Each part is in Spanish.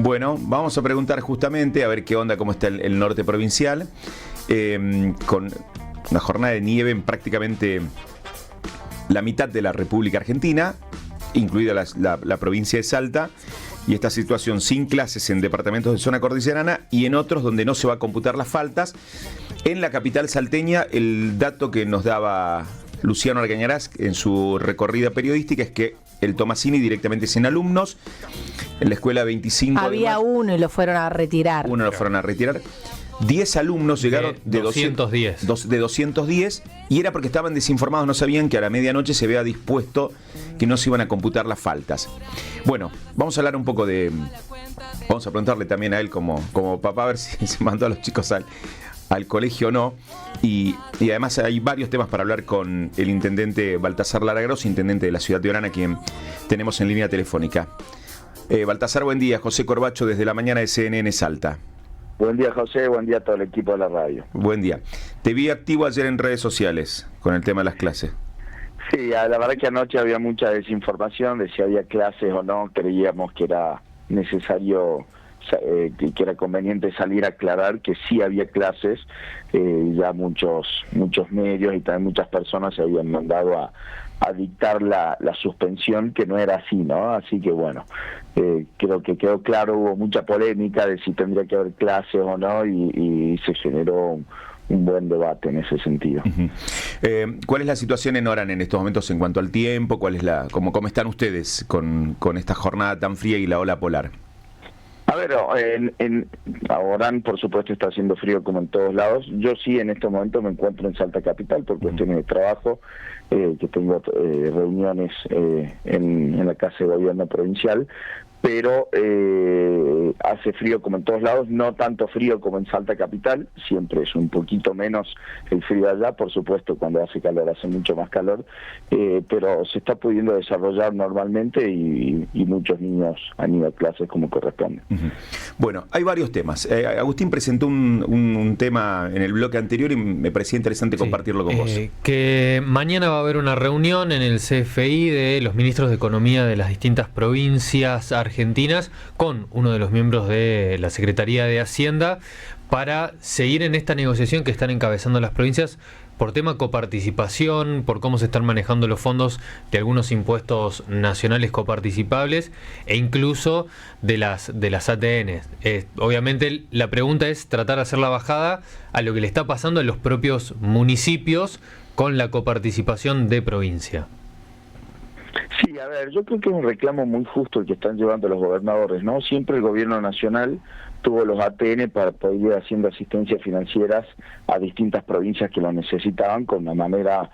Bueno, vamos a preguntar justamente a ver qué onda, cómo está el norte provincial, con una jornada de nieve en prácticamente la mitad de la República Argentina, incluida la provincia de Salta, y esta situación sin clases en departamentos de zona cordillerana y en otros donde no se va a computar las faltas. En la capital salteña, el dato que nos daba Luciano Argañarás en su recorrida periodística es que el Tomasini directamente sin alumnos, en la escuela 25 había uno y lo fueron a retirar. 10 alumnos llegaron de 210. De 210, y era porque estaban desinformados, no sabían que a la medianoche se había dispuesto que no se iban a computar las faltas. Bueno, vamos a hablar un poco vamos a preguntarle también a él como papá, a ver si se mandó a los chicos al colegio o no. Y además hay varios temas para hablar con el intendente Baltasar Laragros, intendente de la ciudad de Orán, quien tenemos en línea telefónica. Baltasar, buen día. José Corbacho desde la mañana de CNN Salta. Buen día, José, buen día a todo el equipo de la radio. Buen día. Te vi activo ayer en redes sociales con el tema de las clases. Sí, la verdad que anoche había mucha desinformación de si había clases o no. Creíamos que era necesario, que era conveniente salir a aclarar que sí había clases. Ya muchos medios y también muchas personas se habían mandado a dictar la suspensión, que no era así, ¿no? Así que bueno, creo que quedó claro, hubo mucha polémica de si tendría que haber clases o no, y se generó un buen debate en ese sentido. Uh-huh. ¿Cuál es la situación en Orán en estos momentos en cuanto al tiempo? ¿Cómo están ustedes con esta jornada tan fría y la ola polar? A ver, en Orán, por supuesto, está haciendo frío como en todos lados. Yo sí, en este momento me encuentro en Salta Capital por cuestiones de trabajo, que tengo reuniones en la Casa de Gobierno Provincial, pero hace frío como en todos lados, no tanto frío como en Salta Capital, siempre es un poquito menos el frío allá, por supuesto, cuando hace calor hace mucho más calor, pero se está pudiendo desarrollar normalmente y muchos niños han ido a clases como corresponde. Uh-huh. Bueno, hay varios temas. Agustín presentó un tema en el bloque anterior y me parecía interesante compartirlo con vos. Que mañana va a haber una reunión en el CFI de los ministros de Economía de las distintas provincias argentinas con uno de los miembros de la Secretaría de Hacienda para seguir en esta negociación que están encabezando las provincias por tema coparticipación, por cómo se están manejando los fondos de algunos impuestos nacionales coparticipables e incluso de las ATN. Obviamente la pregunta es tratar de hacer la bajada a lo que le está pasando a los propios municipios con la coparticipación de provincia. Sí, a ver, yo creo que es un reclamo muy justo el que están llevando los gobernadores, ¿no? Siempre el gobierno nacional tuvo los ATN para poder ir haciendo asistencias financieras a distintas provincias que lo necesitaban con una manera,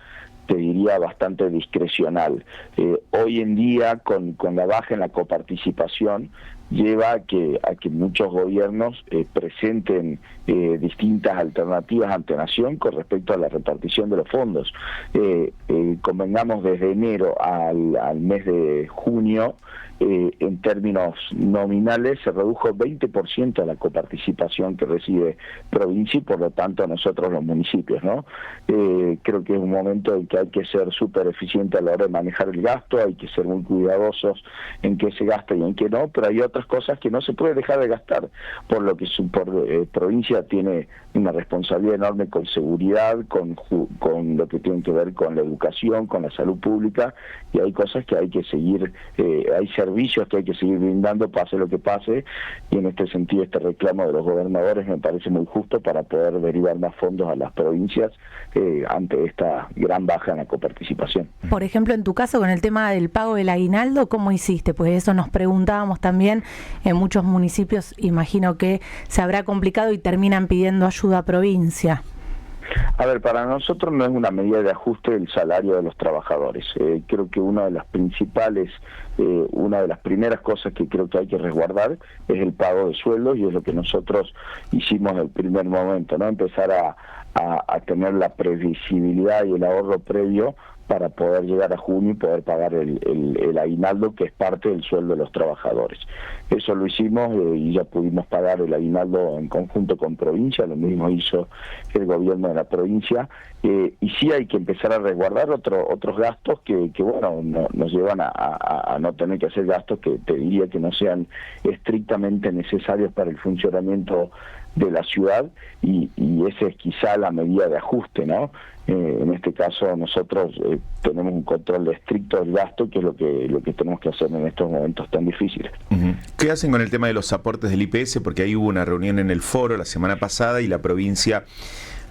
te diría, bastante discrecional. Hoy en día, con la baja en la coparticipación, lleva a que muchos gobiernos presenten distintas alternativas ante Nación con respecto a la repartición de los fondos. Convengamos, desde enero al mes de junio, en términos nominales se redujo 20% la coparticipación que recibe provincia y por lo tanto nosotros los municipios, ¿no? Creo que es un momento en que hay que ser súper eficiente a la hora de manejar el gasto, hay que ser muy cuidadosos en qué se gasta y en qué no, pero hay otras cosas que no se puede dejar de gastar, por lo que provincia tiene una responsabilidad enorme con seguridad, con lo que tiene que ver con la educación, con la salud pública, y hay cosas que hay que seguir, hay servicios que hay que seguir brindando, pase lo que pase, y en este sentido este reclamo de los gobernadores me parece muy justo para poder derivar más fondos a las provincias ante esta gran baja en la coparticipación. Por ejemplo, en tu caso, con el tema del pago del aguinaldo, ¿cómo hiciste? Pues eso nos preguntábamos también. En muchos municipios imagino que se habrá complicado y terminan pidiendo ayuda a provincia. A ver, para nosotros no es una medida de ajuste del salario de los trabajadores. Creo que una de las primeras cosas que creo que hay que resguardar es el pago de sueldos, y es lo que nosotros hicimos en el primer momento, ¿no? Empezar a tener la previsibilidad y el ahorro previo para poder llegar a junio y poder pagar el aguinaldo, que es parte del sueldo de los trabajadores. Eso lo hicimos y ya pudimos pagar el aguinaldo en conjunto con provincia, lo mismo hizo el gobierno de la provincia, y sí hay que empezar a resguardar otros gastos que bueno, nos llevan a no tener que hacer gastos que te diría que no sean estrictamente necesarios para el funcionamiento de la ciudad, y esa es quizá la medida de ajuste, ¿no? En este caso nosotros tenemos un control estricto del gasto, que es lo que tenemos que hacer en estos momentos tan difíciles. ¿Qué hacen con el tema de los aportes del IPS? Porque ahí hubo una reunión en el foro la semana pasada y la provincia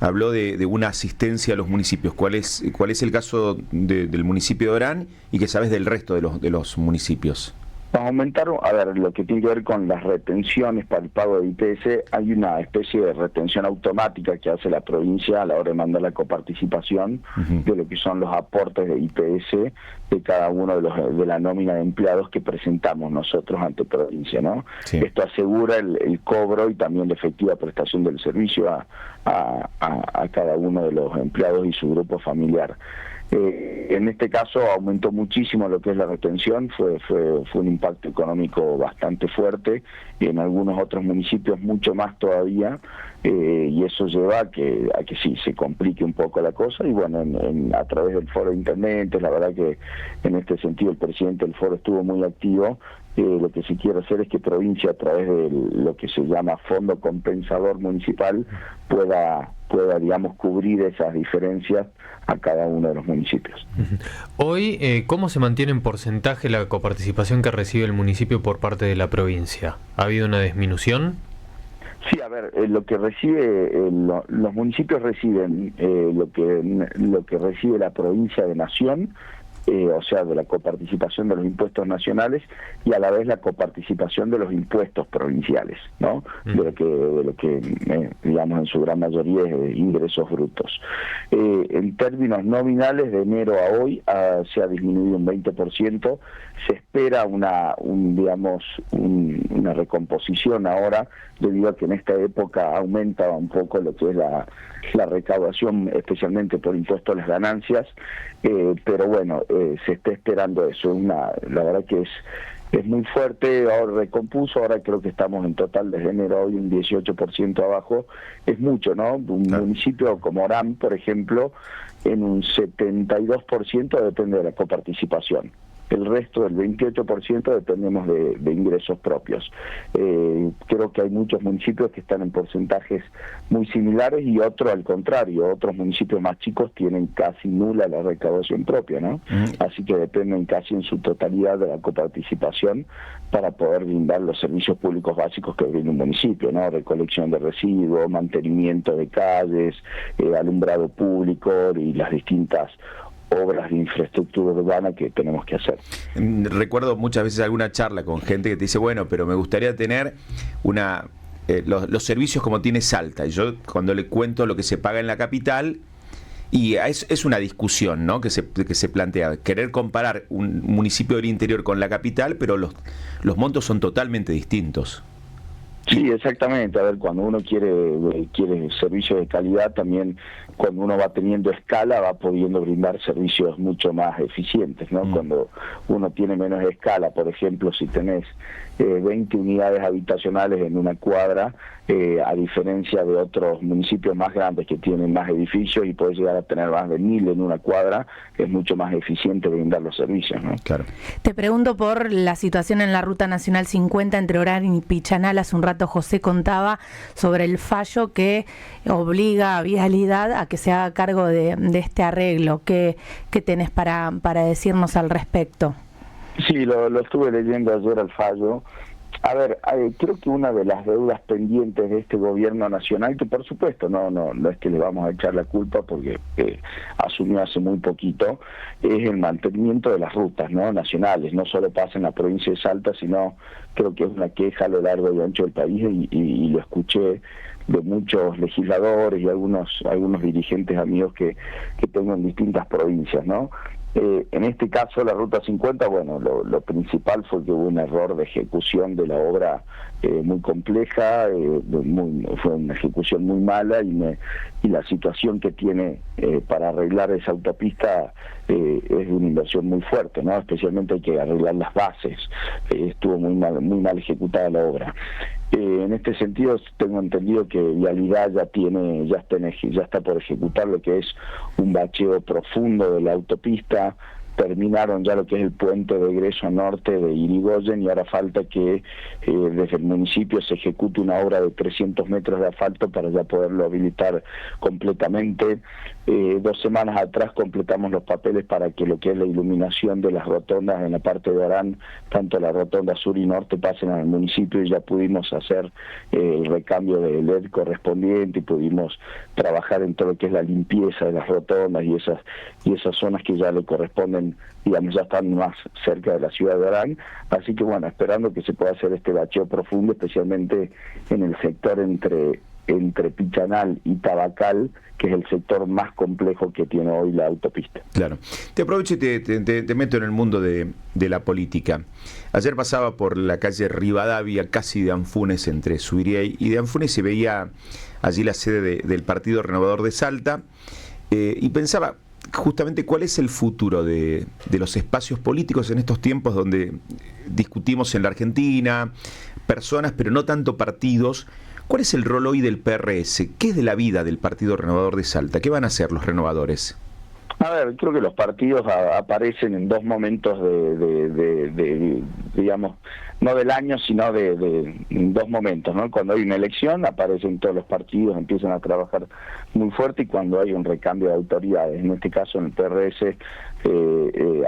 habló de una asistencia a los municipios. ¿Cuál es el caso del municipio de Orán y qué sabes del resto de los municipios? Aumentaron, a ver, lo que tiene que ver con las retenciones para el pago de IPS, hay una especie de retención automática que hace la provincia a la hora de mandar la coparticipación de lo que son los aportes de IPS de cada uno de la nómina de empleados que presentamos nosotros ante provincia, ¿no? Sí. Esto asegura el cobro y también la efectiva prestación del servicio a cada uno de los empleados y su grupo familiar. En este caso aumentó muchísimo lo que es la retención, fue un impacto económico bastante fuerte, y en algunos otros municipios mucho más todavía, y eso lleva a que sí, se complique un poco la cosa, y bueno, a través del foro de intendentes, la verdad que en este sentido el presidente del foro estuvo muy activo. Lo que se quiere hacer es que provincia, a través de lo que se llama Fondo Compensador Municipal, pueda digamos, cubrir esas diferencias a cada uno de los municipios. Hoy, ¿cómo se mantiene en porcentaje la coparticipación que recibe el municipio por parte de la provincia? ¿Ha habido una disminución? Sí, a ver, lo que recibe, los municipios reciben lo que recibe la provincia de Nación, o sea, de la coparticipación de los impuestos nacionales, y a la vez la coparticipación de los impuestos provinciales, ¿no? De lo que digamos, en su gran mayoría es ingresos brutos. En términos nominales, de enero a hoy se ha disminuido un 20%, se espera una recomposición ahora, debido a que en esta época aumenta un poco lo que es la recaudación, especialmente por impuesto a las ganancias, pero bueno, se está esperando eso. La verdad que es muy fuerte, ahora recompuso, ahora creo que estamos en total desde enero a hoy un 18% abajo, es mucho, ¿no? Un municipio como Orán, por ejemplo, en un 72% depende de la coparticipación. El resto del 28% dependemos de ingresos propios. Creo que hay muchos municipios que están en porcentajes muy similares, y otros al contrario, otros municipios más chicos tienen casi nula la recaudación propia, ¿no? Así que dependen casi en su totalidad de la coparticipación para poder brindar los servicios públicos básicos que brinda un municipio, ¿no? Recolección de residuos, mantenimiento de calles, alumbrado público y las distintas obras de infraestructura urbana que tenemos que hacer. Recuerdo muchas veces alguna charla con gente que te dice, bueno, pero me gustaría tener los servicios como tiene Salta. Y yo cuando le cuento lo que se paga en la capital, y es una discusión, ¿no?, que se plantea, querer comparar un municipio del interior con la capital, pero los montos son totalmente distintos. Sí, exactamente. A ver, cuando uno quiere servicios de calidad, también cuando uno va teniendo escala va pudiendo brindar servicios mucho más eficientes, ¿no? Cuando uno tiene menos escala, por ejemplo, si tenés 20 unidades habitacionales en una cuadra, a diferencia de otros municipios más grandes que tienen más edificios y podés llegar a tener más de 1000 en una cuadra, es mucho más eficiente brindar los servicios, ¿no? Claro. Te pregunto por la situación en la Ruta Nacional 50 entre Orán y Pichanal. Hace un rato José contaba sobre el fallo que obliga a Vialidad a que se haga cargo de este arreglo. ¿Qué tenés para decirnos al respecto? Sí, lo estuve leyendo ayer al fallo. A ver, creo que una de las deudas pendientes de este gobierno nacional, que por supuesto no es que le vamos a echar la culpa porque asumió hace muy poquito, es el mantenimiento de las rutas, ¿no?, nacionales. No solo pasa en la provincia de Salta, sino creo que es una queja a lo largo y ancho del país, y lo escuché de muchos legisladores y algunos dirigentes amigos que tengo en distintas provincias, ¿no? En este caso, la Ruta 50, bueno, lo principal fue que hubo un error de ejecución de la obra muy compleja, fue una ejecución muy mala y la situación que tiene para arreglar esa autopista es una inversión muy fuerte, ¿no? Especialmente hay que arreglar las bases, estuvo muy mal ejecutada la obra. En este sentido tengo entendido que Vialidad ya está por ejecutar lo que es un bacheo profundo de la autopista. Terminaron ya lo que es el puente de egreso norte de Irigoyen y ahora falta que desde el municipio se ejecute una obra de 300 metros de asfalto para ya poderlo habilitar completamente. 2 semanas atrás completamos los papeles para que lo que es la iluminación de las rotondas en la parte de Orán, tanto la rotonda sur y norte, pasen al municipio y ya pudimos hacer el recambio de LED correspondiente y pudimos trabajar en todo lo que es la limpieza de las rotondas y esas zonas que ya le corresponden, digamos, ya están más cerca de la ciudad de Orán. Así que bueno, esperando que se pueda hacer este bacheo profundo, especialmente en el sector entre Pichanal y Tabacal, que es el sector más complejo que tiene hoy la autopista. Claro. Te aprovecho y te meto en el mundo de la política. Ayer pasaba por la calle Rivadavia, casi de Anfunes, entre Subiría y de Anfunes, se veía allí la sede del Partido Renovador de Salta, y pensaba justamente cuál es el futuro de los espacios políticos en estos tiempos donde discutimos en la Argentina, personas, pero no tanto partidos. ¿Cuál es el rol hoy del PRS? ¿Qué es de la vida del Partido Renovador de Salta? ¿Qué van a hacer los renovadores? A ver, creo que los partidos aparecen en 2 momentos digamos, no del año, sino de 2 momentos, ¿no? Cuando hay una elección aparecen todos los partidos, empiezan a trabajar muy fuerte, y cuando hay un recambio de autoridades. En este caso, en el PRS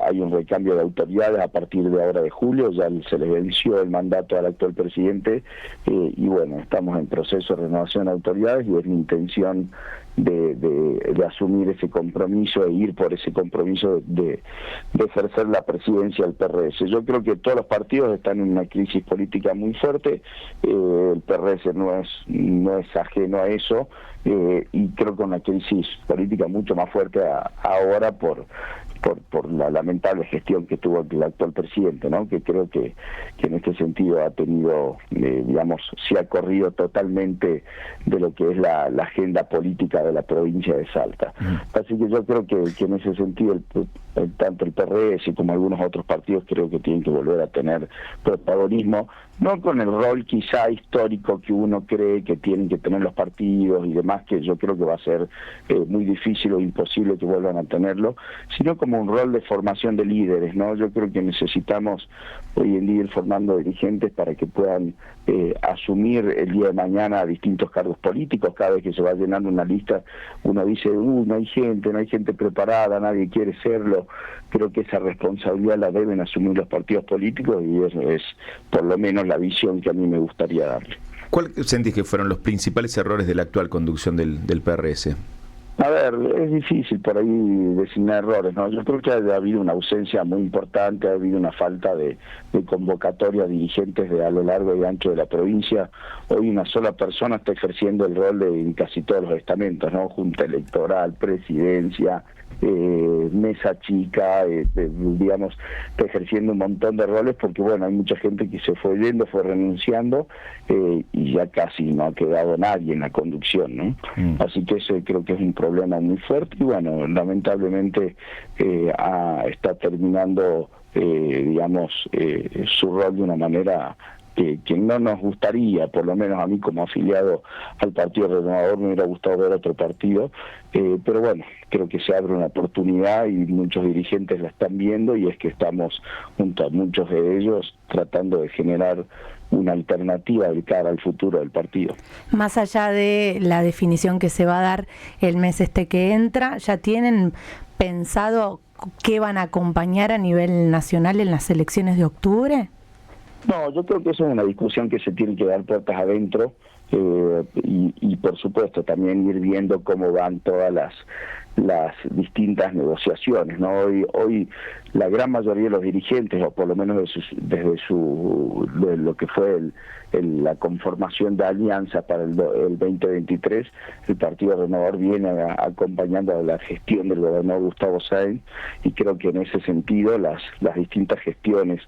hay un recambio de autoridades a partir de ahora de julio, ya se le venció el mandato al actual presidente, y bueno, estamos en proceso de renovación de autoridades y es mi intención de asumir ese compromiso e ir por ese compromiso de ejercer la presidencia del PRS. Yo creo que todos los partidos están en una crisis política muy fuerte, el PRS no es ajeno a eso, y creo que una crisis política mucho más fuerte ahora por la lamentable gestión que tuvo el actual presidente, ¿no? Que creo que en este sentido ha tenido, digamos, se ha corrido totalmente de lo que es la agenda política de la provincia de Salta. Así que yo creo que en ese sentido tanto el PRS como algunos otros partidos creo que tienen que volver a tener protagonismo, no con el rol quizá histórico que uno cree que tienen que tener los partidos y demás, que yo creo que va a ser muy difícil o imposible que vuelvan a tenerlo, sino como un rol de formación de líderes, ¿no? Yo creo que necesitamos hoy en día ir formando dirigentes para que puedan asumir el día de mañana distintos cargos políticos. Cada vez que se va llenando una lista uno dice, no hay gente preparada, nadie quiere serlo. Creo que esa responsabilidad la deben asumir los partidos políticos y eso es por lo menos la visión que a mí me gustaría darle. ¿Cuál sentís que fueron los principales errores de la actual conducción del PRS? A ver, es difícil por ahí designar errores, ¿no? Yo creo que ha habido una ausencia muy importante, ha habido una falta de convocatoria a dirigentes a lo largo y ancho de la provincia. Hoy una sola persona está ejerciendo el rol en casi todos los estamentos, ¿no? Junta electoral, presidencia, mesa chica, digamos, está ejerciendo un montón de roles porque, bueno, hay mucha gente que se fue yendo, fue renunciando, y ya casi no ha quedado nadie en la conducción, ¿no? Así que eso creo que es un problema muy fuerte y, bueno, lamentablemente está terminando, digamos, su rol de una manera que no nos gustaría, por lo menos a mí como afiliado al Partido Renovador me hubiera gustado ver otro partido, pero bueno, creo que se abre una oportunidad y muchos dirigentes la están viendo y es que estamos junto a muchos de ellos tratando de generar una alternativa de cara al futuro del partido. Más allá de la definición que se va a dar el mes que entra, ¿ya tienen pensado qué van a acompañar a nivel nacional en las elecciones de octubre? No, yo creo que eso es una discusión que se tiene que dar puertas adentro, y por supuesto también ir viendo cómo van todas las distintas negociaciones, ¿no? Hoy la gran mayoría de los dirigentes, o por lo menos desde lo que fue la conformación de alianza para el 2023, el Partido Renovador viene acompañando a la gestión del gobernador Gustavo Sáenz, y creo que en ese sentido las distintas gestiones,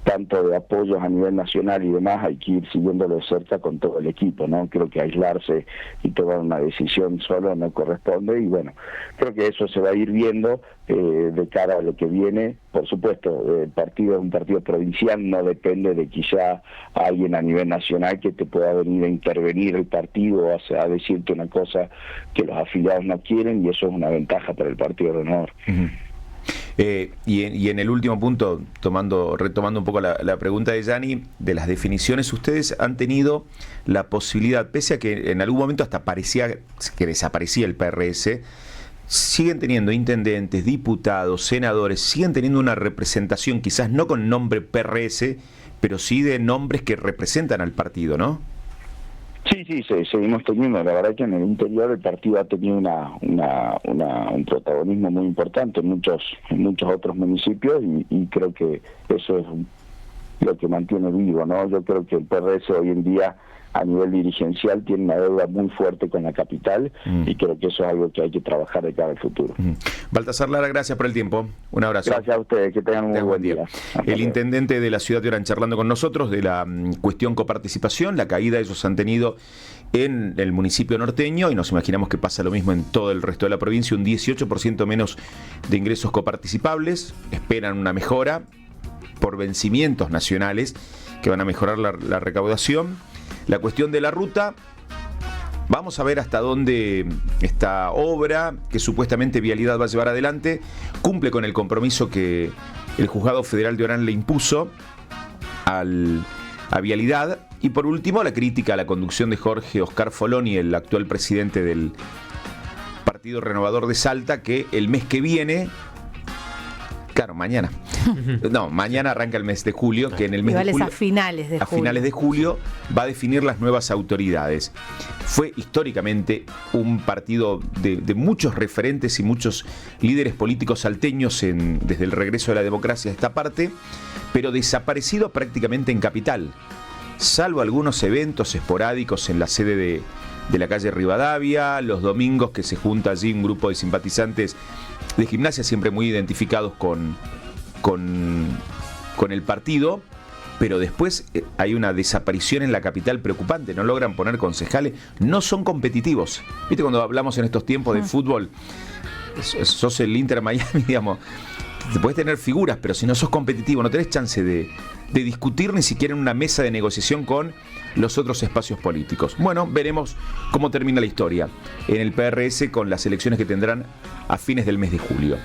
tanto de apoyos a nivel nacional y demás, hay que ir siguiéndolo de cerca con todo el equipo, ¿no? Creo que aislarse y tomar una decisión solo no corresponde, y bueno, creo que eso se va a ir viendo de cara a lo que viene. Por supuesto, el partido es un partido provincial, no depende de quizá alguien a nivel nacional que te pueda venir a intervenir el partido o a decirte una cosa que los afiliados no quieren, y eso es una ventaja para el Partido Renovador. Uh-huh. Y en el último punto, retomando un poco la pregunta de Yanni, de las definiciones, ustedes han tenido la posibilidad, pese a que en algún momento hasta parecía que desaparecía el PRS, siguen teniendo intendentes, diputados, senadores, siguen teniendo una representación, quizás no con nombre PRS, pero sí de nombres que representan al partido, ¿no? Sí, seguimos teniendo. La verdad que en el interior el partido ha tenido un protagonismo muy importante en muchos otros municipios, y creo que eso es lo que mantiene vivo, ¿no? Yo creo que el PRS hoy en día a nivel dirigencial tiene una deuda muy fuerte con la capital, y creo que eso es algo que hay que trabajar de cara al futuro. Baltasar Lara, gracias por el tiempo. Un abrazo. Gracias a ustedes, que tengan un muy buen día. El intendente de la ciudad de Orán charlando con nosotros de la cuestión coparticipación, la caída ellos han tenido en el municipio norteño, y nos imaginamos que pasa lo mismo en todo el resto de la provincia, un 18% menos de ingresos coparticipables, esperan una mejora por vencimientos nacionales que van a mejorar la recaudación. La cuestión de la ruta, vamos a ver hasta dónde esta obra, que supuestamente Vialidad va a llevar adelante, cumple con el compromiso que el Juzgado Federal de Orán le impuso a Vialidad. Y por último, la crítica a la conducción de Jorge Oscar Foloni, el actual presidente del Partido Renovador de Salta, que el mes que viene... Claro, mañana. No, mañana arranca el mes de julio, que en el mes de julio, a finales de julio va a definir las nuevas autoridades. Fue históricamente un partido de muchos referentes y muchos líderes políticos salteños desde el regreso de la democracia a esta parte, pero desaparecido prácticamente en capital, salvo algunos eventos esporádicos en la sede de la calle Rivadavia, los domingos que se junta allí un grupo de simpatizantes de Gimnasia, siempre muy identificados con el partido, pero después hay una desaparición en la capital preocupante, no logran poner concejales, no son competitivos. ¿Viste cuando hablamos en estos tiempos de fútbol? Sos el Inter Miami, digamos, te puedes tener figuras, pero si no sos competitivo, no tenés chance de discutir ni siquiera en una mesa de negociación con los otros espacios políticos. Bueno, veremos cómo termina la historia en el PRS con las elecciones que tendrán a fines del mes de julio.